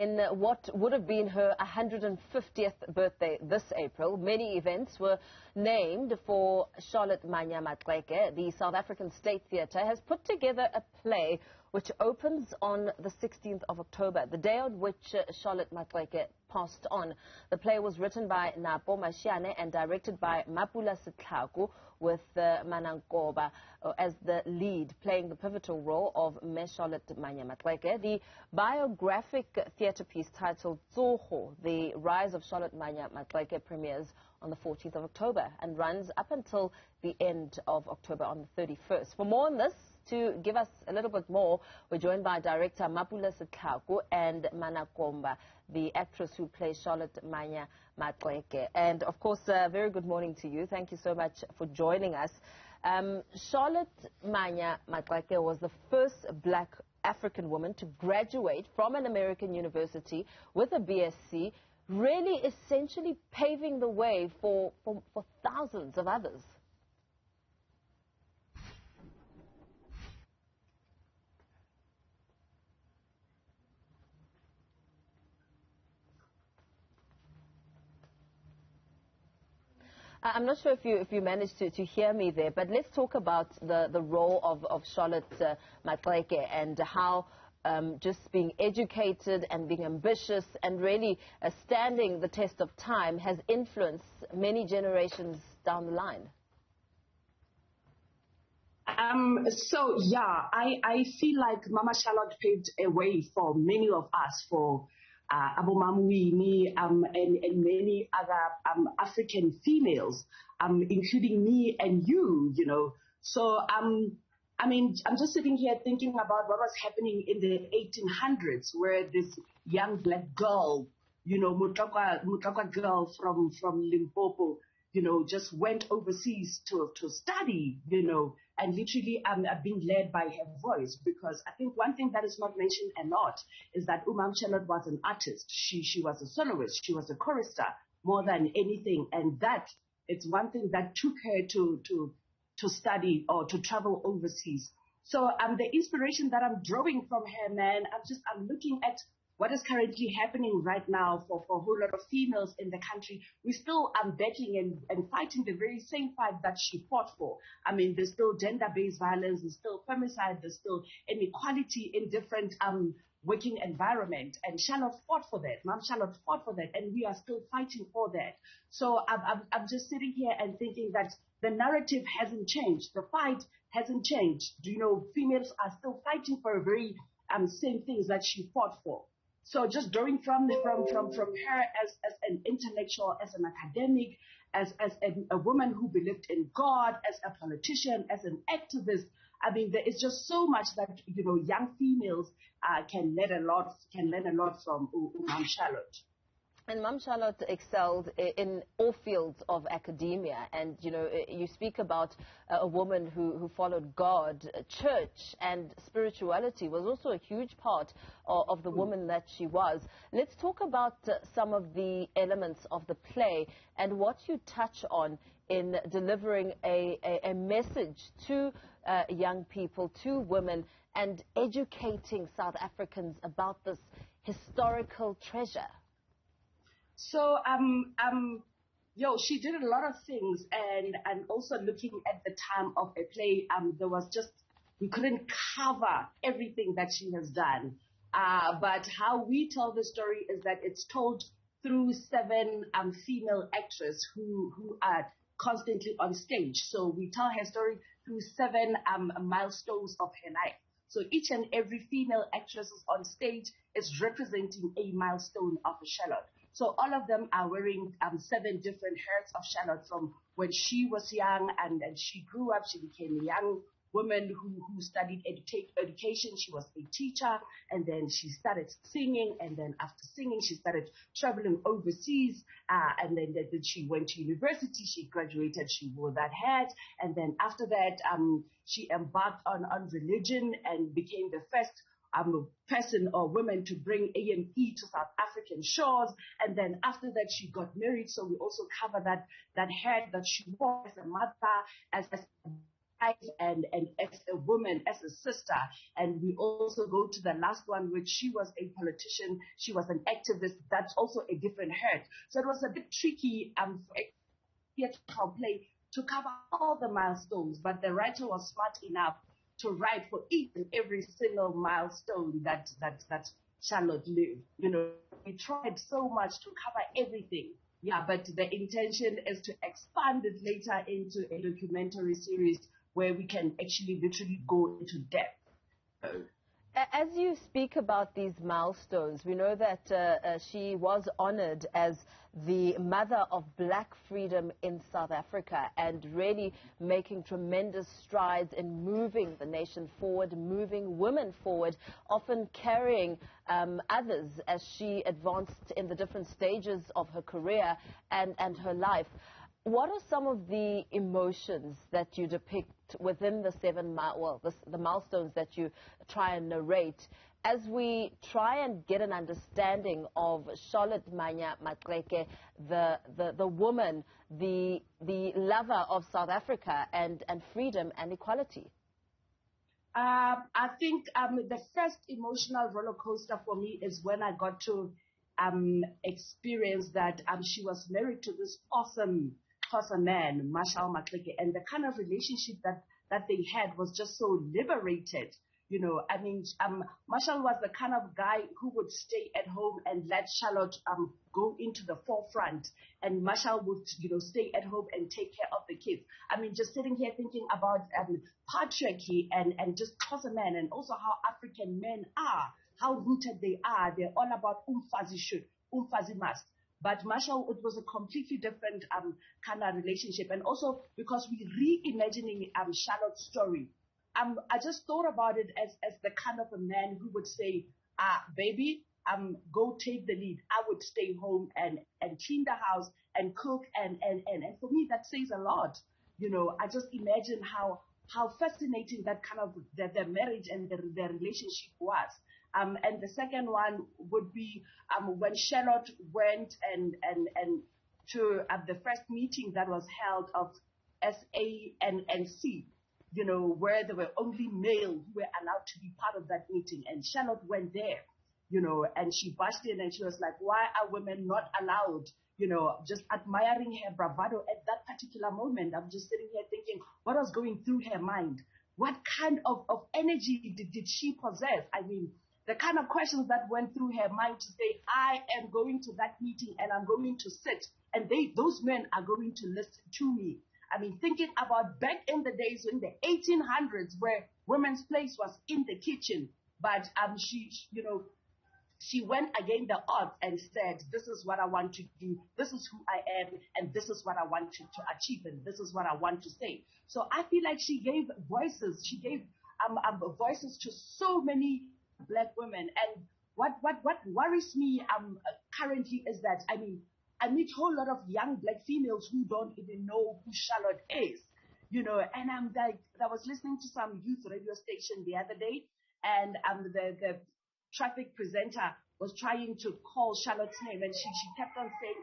In what would have been her 150th birthday this April, many events were named for Charlotte Mannya-Maxeke. The South African State Theatre has put together a play which opens on the 16th of October, the day on which Charlotte Maxeke passed on. The play was written by Napo Masheane and directed by Mapula Setlhako, with Manakomba as the lead, playing the pivotal role of Mme Charlotte Mannya-Maxeke. The biographic theatre piece titled Tsogo, the Rise of Charlotte Mannya-Maxeke, premieres on the 14th of October and runs up until the end of October on the 31st. For more on this, to give us a little bit more, we're joined by director Mapula Setlhako and Manakomba, the actress who plays Charlotte Mannya-Maxeke. And of course, very good morning to you. Thank you so much for joining us. Charlotte Mannya-Maxeke was the first black African woman to graduate from an American university with a BSc, really essentially paving the way for thousands of others. I'm not sure if you managed to hear me there, but let's talk about the role of Charlotte Maxeke and how just being educated and being ambitious and really standing the test of time has influenced many generations down the line. I feel like Mama Charlotte paved a way for many of us, for Abu Mamwini and many other African females, including me and you, you know. So, I mean, I'm just sitting here thinking about what was happening in the 1800s, where this young black girl, you know, Mutlakwa girl from Limpopo, you know, just went overseas to study, you know, and literally being led by her voice. Because I think one thing that is not mentioned a lot is that Mme Charlotte was an artist. She was a soloist. She was a chorister more than anything. And that, it's one thing that took her to study or to travel overseas. So the inspiration that I'm drawing from her, man, I'm looking at what is currently happening right now for a whole lot of females in the country. We're still battling and fighting the very same fight that she fought for. I mean, there's still gender-based violence, there's still femicide, there's still inequality in different working environment. And Charlotte fought for that. Mom Charlotte fought for that, and we are still fighting for that. So I'm just sitting here and thinking that the narrative hasn't changed. The fight hasn't changed. You know, females are still fighting for a very same things that she fought for. So just drawing from her as an intellectual, as an academic, as a woman who believed in God, as a politician, as an activist, I mean, there is just so much that, you know, young females can learn a lot from Mom Charlotte. And Mom Charlotte excelled in all fields of academia. And, you know, you speak about a woman who followed God. Church and spirituality was also a huge part of the woman that she was. Let's talk about some of the elements of the play and what you touch on in delivering a message to young people, to women, and educating South Africans about this historical treasure. So, she did a lot of things, and also looking at the time of a play, we couldn't cover everything that she has done. But how we tell the story is that it's told through 7 female actresses who are constantly on stage. So we tell her story through 7 milestones of her life. So each and every female actress on stage is representing a milestone of Charlotte. So all of them are wearing 7 different hats of Charlotte, from when she was young and she grew up. She became a young woman who studied education. She was a teacher, and then she started singing, and then after singing she started traveling overseas, and then she went to university. She graduated, she wore that hat, and then after that she embarked on religion and became the first person or woman to bring A&E to South African shores. And then after that, she got married. So we also cover that hat that she wore as a mother, as a and as a woman, as a sister. And we also go to the last one, which she was a politician, she was an activist. That's also a different hurt. So it was a bit tricky for a theatrical play to cover all the milestones, but the writer was smart enough to write for each and every single milestone that Charlotte lived. You know, we tried so much to cover everything. Yeah, but the intention is to expand it later into a documentary series where we can actually literally go into depth. As you speak about these milestones, we know that she was honored as the mother of black freedom in South Africa and really making tremendous strides in moving the nation forward, moving women forward, often carrying others as she advanced in the different stages of her career and her life. What are some of the emotions that you depict within the the milestones that you try and narrate as we try and get an understanding of Charlotte Mannya-Maxeke, the woman, the lover of South Africa and freedom and equality? I think the first emotional roller coaster for me is when I got to experience that she was married to this awesome man, Mapula Setlhako, and the kind of relationship that they had was just so liberated. You know, I mean, Marshall was the kind of guy who would stay at home and let Charlotte go into the forefront, and Marshall would, you know, stay at home and take care of the kids. I mean, just sitting here thinking about patriarchy and just Xhosa men, and also how African men are, how rooted they are. They're all about umfazi should, umfazi must. But Marshall, it was a completely different kind of relationship. And also because we're reimagining Charlotte's story. I just thought about it as the kind of a man who would say, baby, go take the lead. I would stay home and clean the house and cook. And for me, that says a lot. You know, I just imagine how fascinating that kind of their marriage and their relationship was. And the second one would be when Charlotte went and to the first meeting that was held of SANNC, you know, where there were only male who were allowed to be part of that meeting. And Charlotte went there, you know, and she busted in and she was like, why are women not allowed? You know, just admiring her bravado at that particular moment. I'm just sitting here thinking, what was going through her mind? What kind of energy did she possess? I mean, the kind of questions that went through her mind to say, I am going to that meeting and I'm going to sit, and those men are going to listen to me. I mean, thinking about back in the days in the 1800s where women's place was in the kitchen, but she went against the odds and said, this is what I want to do, this is who I am, and this is what I want to achieve, and this is what I want to say. So I feel like she gave voices. She gave voices to so many black women. And what worries me currently is that, I mean, I meet a whole lot of young black females who don't even know who Charlotte is, you know, and I'm like, I was listening to some youth radio station the other day, and the traffic presenter was trying to call Charlotte's name, and she kept on saying,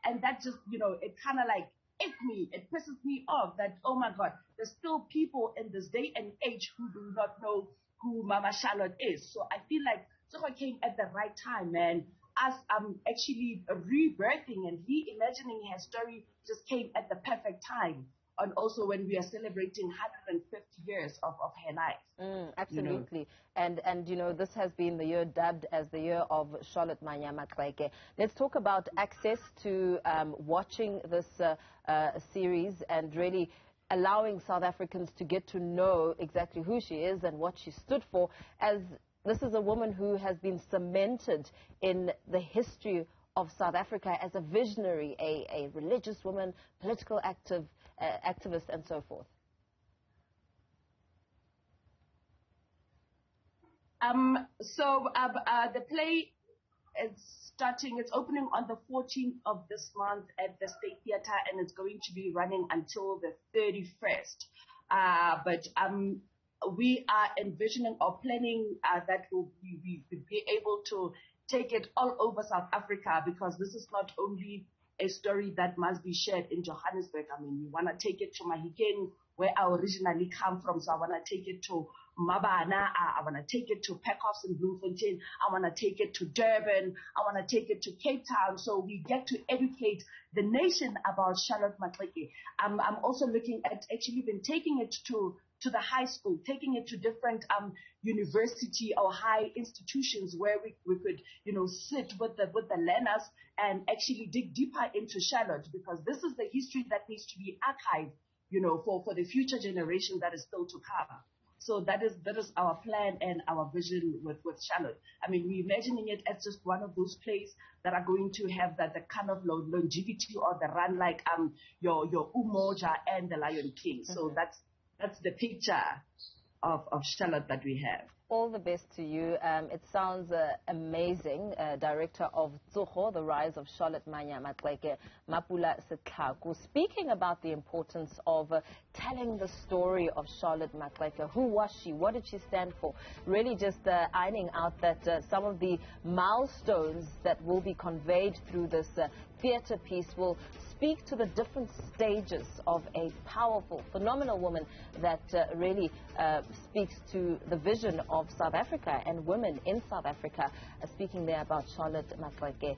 and that just, you know, it kind of like icked me. It pisses me off that, oh my God, there's still people in this day and age who do not know who Mama Charlotte is. So I feel like Tsogo came at the right time, man. Us actually rebirthing and reimagining her story just came at the perfect time. And also when we are celebrating 150 years of her life. Absolutely. You know? And you know, this has been the year dubbed as the year of Charlotte Mannya-Maxeke. Let's talk about access to watching this series and really allowing South Africans to get to know exactly who she is and what she stood for, as this is a woman who has been cemented in the history of South Africa as a visionary, a religious woman, political activist, and so forth. The play is starting, it's opening on the 14th of this month at the State Theatre, and it's going to be running until the 31st. But we are envisioning or planning that we'll be able to take it all over South Africa, because this is not only a story that must be shared in Johannesburg. I mean, we want to take it to Mahikeng, where I originally come from. So I want to take it to Mabana, I want to take it to Pekhoffs in Bloemfontein, I want to take it to Durban, I want to take it to Cape Town, so we get to educate the nation about Charlotte Maxeke. I'm also looking at actually been taking it to the high school, taking it to different university or high institutions where we could, sit with the learners and actually dig deeper into Charlotte, because this is the history that needs to be archived, for the future generation that is still to come. So that is our plan and our vision with Charlotte. I mean, we're imagining it as just one of those places that are going to have the kind of longevity or the run like your Umoja and the Lion King. So that's the picture of Charlotte that we have. All the best to you. It sounds amazing. Director of Tsogo, the Rise of Charlotte Mannya-Maxeke, Mapula Setlhako, speaking about the importance of telling the story of Charlotte Maxeke. Who was she? What did she stand for? Really just ironing out that some of the milestones that will be conveyed through this theatre piece will speak to the different stages of a powerful, phenomenal woman that really speaks to the vision of South Africa and women in South Africa, speaking there about Charlotte Maxeke.